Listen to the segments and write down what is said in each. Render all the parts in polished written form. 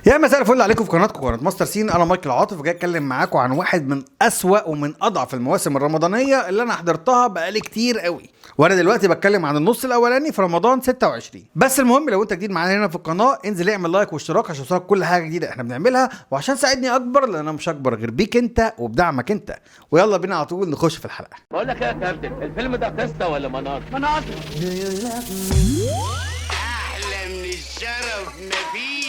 يا مساء الفل عليكم في قناتكم قناه ماستر سين. انا مايكل عاطف جاي اتكلم معاكم عن واحد من اسوأ ومن اضعف المواسم الرمضانيه اللي انا حضرتها بقالي كتير قوي، وانا دلوقتي بتكلم عن النص الاولاني في رمضان 26. بس المهم لو انت جديد معانا هنا في القناه انزل اعمل لايك واشتراك عشان يوصلك كل حاجه جديده احنا بنعملها، وعشان تساعدني اكبر لان انا مش اكبر غير بيك انت وبدعمك انت. ويلا بينا على طول نخش في الحلقه. بقول لك ايه يا كابتن، الفيلم ده قصه ولا مناظر؟ مناظر. احلى من الشرف مفيش.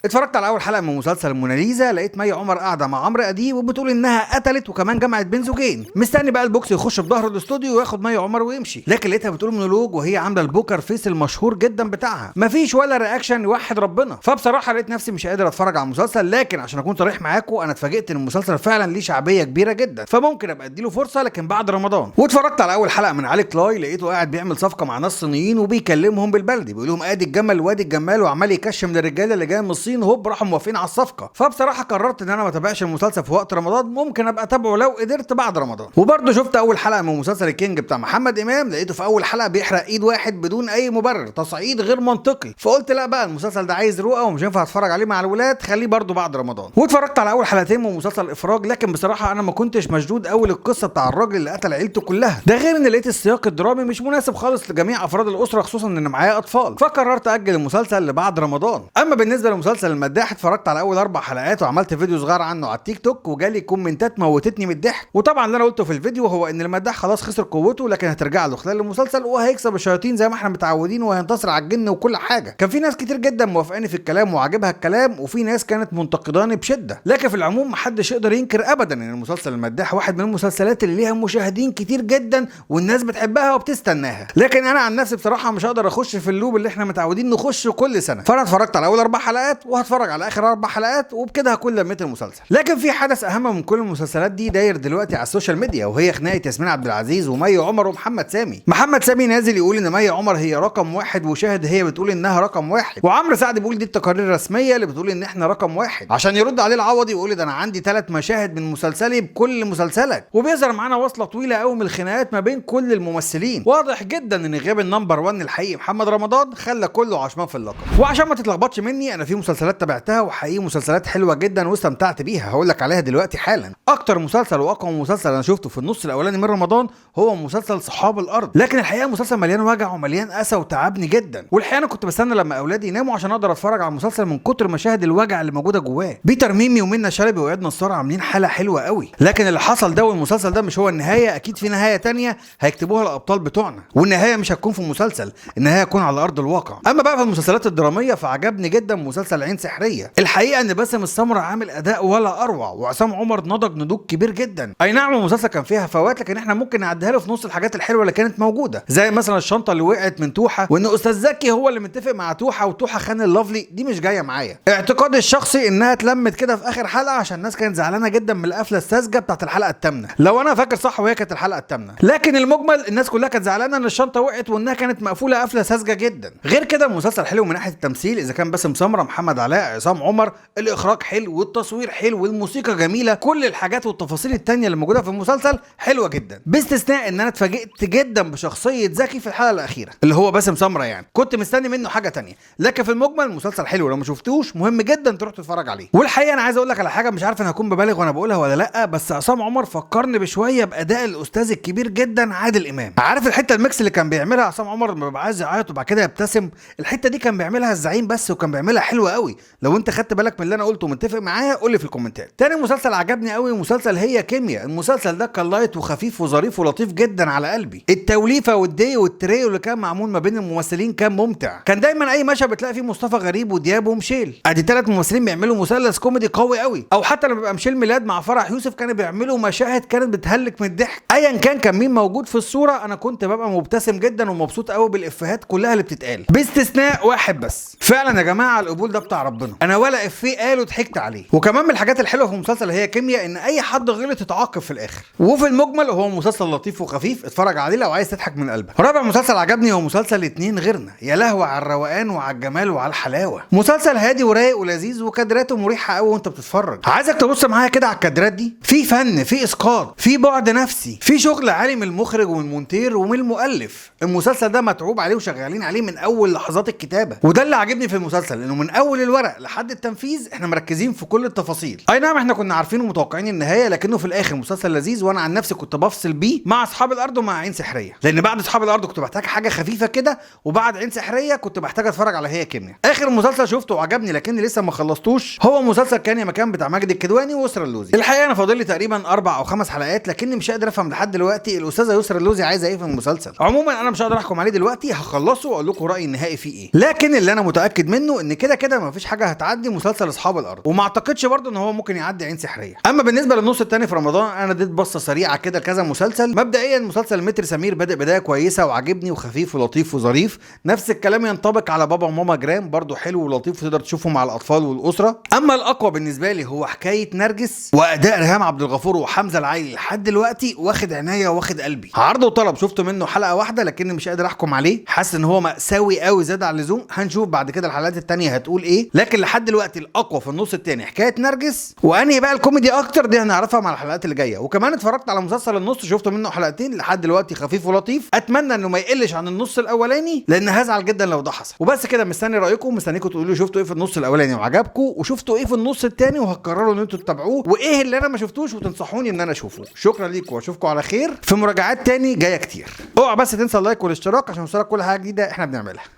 اتفرجت على اول حلقه من مسلسل الموناليزا، لقيت مي عمر قاعده مع عمرو اديب وبتقول انها قتلت وكمان جمعت بين زوجين. مستني بقى البوكس يخش في ظهر الاستوديو وياخد مي عمر ويمشي، لكن لقيتها بتقول مونولوج وهي عامله البوكر فيس المشهور جدا بتاعها، مفيش ولا رياكشن يوحد ربنا. فبصراحه لقيت نفسي مش قادر اتفرج على المسلسل، لكن عشان اكون صريح معاكم انا اتفاجئت ان المسلسل فعلا ليه شعبيه كبيره جدا، فممكن ابقى اديله فرصه لكن بعد رمضان. واتفرجت على اول حلقه من علي كلاي، لقيته قاعد بيعمل صفقه مع ناس صينيين وبيكلمهم بالبلدي، بيقول لهم ادي الجمل وادي الجمال، وعمال يكشم للرجاله اللي جايه من الصين، هوب راحوا موافقين على الصفقه. فبصراحه قررت ان انا ما اتابعش المسلسل في وقت رمضان، ممكن ابقى اتابعه لو قدرت بعد رمضان. وبرده شفت اول حلقه من مسلسل الكينج بتاع محمد امام، لقيته في اول حلقه بيحرق ايد واحد بدون اي مبرر، تصعيد غير منطقي. فقلت لا بقى المسلسل ده عايز رؤى ومش ينفع اتفرج عليه مع الولاد، خليه برده بعد رمضان. واتفرجت على اول حلقتين من مسلسل افراج، لكن بصراحه انا ما كنتش مشدود قوي للقصه بتاع الراجل اللي قتل عيلته كلها، ده غير ان لقيت السياق الدرامي مش مناسب خالص لجميع افراد الاسره، خصوصا ان معايا اطفال، فقررت اجل المسلسل لبعد رمضان. اما بالنسبه لمسلسل المداح، اتفرجت على اول 4 حلقات وعملت فيديو صغير عنه على التيك توك، وجالي كومنتات موتتني من الضحك. وطبعا اللي انا قلته في الفيديو هو ان المداح خلاص خسر قوته، لكن هترجع له خلال المسلسل وهيكسب الشياطين زي ما احنا متعودين، وهينتصر على الجن وكل حاجه. كان في ناس كتير جدا موافقاني في الكلام وعاجبها الكلام، وفي ناس كانت منتقداني بشده، لكن في العموم محدش يقدر ينكر ابدا ان المسلسل المداح واحد من المسلسلات اللي ليها مشاهدين كتير جدا والناس بتحبها وبتستناها. لكن انا عن نفسي بصراحه مش هقدر اخش في اللوب اللي احنا متعودين نخشه كل سنه، فانا اتفرجت على اول 4 حلقات وهتفرج على اخر 4 حلقات، وبكده هكون لميت المسلسل. لكن في حدث اهم من كل المسلسلات دي داير دلوقتي على السوشيال ميديا، وهي خناقه ياسمين عبد العزيز ومي عمر ومحمد سامي. محمد سامي نازل يقول ان مي عمر هي رقم 1، وشاهد هي بتقول انها رقم 1، وعمرو سعد بيقول دي التقارير الرسميه اللي بتقول ان احنا رقم 1، عشان يرد عليه العوضي ويقول ده انا عندي 3 مشاهد من مسلسلي بكل مسلسلك. وبيظهر معانا وصله طويله قوي من الخناقات ما بين كل الممثلين. واضح جدا ان غياب النمبر 1 الحقيقي محمد رمضان خلى كله عشمان في اللقب. وعشان ما تتلخبطش مني، انا في مسلسلات تابعتها وحقيقي مسلسلات حلوه جدا واستمتعت بيها، هقول لك عليها دلوقتي حالا. اكتر مسلسل واقوى مسلسل انا شفته في النص الاولاني من رمضان هو مسلسل صحاب الارض، لكن الحقيقه مسلسل مليان وجع ومليان اسى وتعبني جدا، والحقيقه انا كنت بستنى لما اولادي يناموا عشان اقدر اتفرج على المسلسل من كتر مشاهد الوجع اللي موجوده جواه. بيتر ميمي ومنى شلبي واياد نصار عاملين حاله حلوه قوي، لكن اللي حصل ده والمسلسل ده مش هو النهايه، اكيد في نهايه تانية هيكتبوها الابطال بتوعنا، والنهايه مش هتكون في المسلسل، النهايه هتكون على ارض الواقع. اما بقى في المسلسلات الدراميه فعجبني جدا مسلسل عين سحريه، الحقيقه ان باسم السمره عامل اداء ولا اروع، وعصام عمر نضج نضوج كبير جدا. اي نعم المسلسل كان فيها فوات، لكن احنا ممكن نعديها له في نص الحاجات الحلوه اللي كانت موجوده، زي مثلا الشنطه اللي وقعت من توحه، وان استاذ زكي هو اللي متفق مع توحه وتوحه خان اللافلي، دي مش جايه معايا. اعتقادي الشخصي انها اتلمت كده في اخر حلقه عشان الناس كانت زعلانه جدا من القفله الساذجه بتاعت الحلقه الثامنه، لو انا فاكر صح وهي كانت الحلقه الثامنه، لكن المجمل الناس كلها كانت زعلانه ان الشنطه وقعت وانها كانت مقفوله قفله ساذجه جدا. غير كده المسلسل حلو من ناحيه التمثيل، اذا كان باسم سمره، محمد علاء، عصام عمر، الاخراج حلو والتصوير حلو والموسيقى جميله، كل الحاجات والتفاصيل التانية اللي موجوده في المسلسل حلوه جدا، باستثناء ان انا اتفاجئت جدا بشخصيه زكي في الحلقه الاخيره اللي هو باسم سمره، يعني كنت مستني منه حاجه تانية، لكن في المجمل المسلسل حلو، لو ما شفتوش مهم جدا تروح تتفرج عليه. والحقيقه انا عايز اقول لك على حاجه، مش عارف انا هكون ببالغ وانا بقولها ولا لا، بس عصام عمر فكرني بشويه باداء الاستاذ الكبير جدا عادل امام. عارف الحته الميكس اللي كان بيعملها عصام عمر لما بيبقى عايز يعيط وبعد كده يبتسم، الحته دي كان بيعملها الزعيم بس، وكان بيعملها حلوه قوي. لو انت خدت بالك من اللي انا قلته ومتفق معايا قول لي في الكومنتات. تاني مسلسل عجبني قوي مسلسل هي كيمياء، المسلسل ده كان لايت وخفيف وظريف ولطيف جدا على قلبي، التوليفه والدي والتريو اللي كان معمول ما بين الممثلين كان ممتع، كان دايما اي مشهد بتلاقي فيه مصطفى غريب ودياب ومشيل، ادي 3 ممثلين بيعملوا مثلث كوميدي قوي قوي، او حتى لما بيبقى مشيل ميلاد مع فرح يوسف كانوا بيعملوا مشاهد كانت بتهلك من الضحك، ايا كان مين موجود في الصوره انا كنت ببقى مبتسم جدا ومبسوط قوي بالافيهات كلها اللي بتتقال، باستثناء واحد بس. فعلا يا جماعه القبول ده بتاع بتاع ربنا، انا ولا افيه قاله ضحكت عليه. وكمان من الحاجات الحلوه في المسلسل هي كيمياء، ان اي حد غلط يتعاقب في الاخر. وفي المجمل هو مسلسل لطيف وخفيف، اتفرج عليه لو عايز تضحك من قلبك. رابع مسلسل عجبني هو مسلسل اتنين غيرنا، يا لهوي على الروقان وعلى الجمال وعلى الحلاوه. مسلسل هادي ورايق ولذيذ وكادراته مريحه قوي وانت بتتفرج. عايزك تبص معايا كده على الكادرات دي، في فن، في اسقاط، في بعد نفسي، في شغل عالي من المخرج ومن المونتير ومن المؤلف. المسلسل ده متعوب عليه وشغالين عليه من اول لحظات الكتابه، وده اللي عاجبني في المسلسل، انه من اول الورق لحد التنفيذ احنا مركزين في كل التفاصيل. اي نعم احنا كنا عارفين ومتوقعين النهايه، لكنه في الاخر مسلسل لذيذ، وانا عن نفسي كنت بفصل بيه مع اصحاب الارض ومع عين سحريه، لان بعد اصحاب الارض كنت محتاج حاجه خفيفه كده، وبعد عين سحريه كنت محتاج اتفرج على هي كيمياء. اخر مسلسل شفته وعجبني لكني لسه ما خلصتوش هو مسلسل كان يا مكان بتاع ماجد الكدواني ويسرا اللوزي. الحقيقه انا فاضل لي تقريبا 4 أو 5 حلقات، لكني مش قادر افهم لحد دلوقتي الاستاذه يسرا اللوزي عايزه ايه في المسلسل. عموما انا مش هقدر احكم عليه دلوقتي، هخلصه واقول لكم رايي النهائي فيه ايه. لكن اللي انا متاكد منه ان كده كده مفيش حاجه هتعدي مسلسل اصحاب الارض، وما اعتقدش برضه ان هو ممكن يعدي عين سحريه. اما بالنسبه للنص الثاني في رمضان، انا اديت بصه سريعه كده كذا مسلسل. مبدئيا مسلسل متر سمير بادئ بدايه كويسه وعجبني وخفيف ولطيف وظريف. نفس الكلام ينطبق على بابا وماما جرام، برضه حلو ولطيف وتقدر تشوفه مع الاطفال والاسره. اما الاقوى بالنسبه لي هو حكايه نرجس، واداء ريهام عبد الغفور وحمزه العايلي لحد دلوقتي واخد عناية واخد قلبي. عرض وطلب شفت منه حلقه واحده لكني مش قادر احكم عليه، حاسس ان هو مأساوي قوي زياده عن اللزوم. هنشوف بعد كده الحلقات التانية هتقول ايه، لكن لحد دلوقتي الاقوى في النص التاني حكايه نرجس، وانهي بقى الكوميدي اكتر دي هنعرفها مع الحلقات اللي جايه. وكمان اتفرجت على مسلسل النص شفت منه حلقتين لحد دلوقتي خفيف ولطيف، اتمنى انه ما يقلش عن النص الاولاني لان هزعل جدا لو ده حصل. وبس كده، مستني رايكم، مستنيكم تقولوا لي شفتوا ايه في النص الاولاني وعجبكم، وشفتوا ايه في النص التاني وهتقرروا ان انتوا تتابعوه، وايه اللي انا ما شفتوش وتنصحوني ان انا اشوفه. شكرا ليكم واشوفكم على خير في مراجعات تاني جايه كتير. اوعى بس تنسى اللايك والاشتراك عشان يوصلك كل حاجه جديده احنا بنعملها.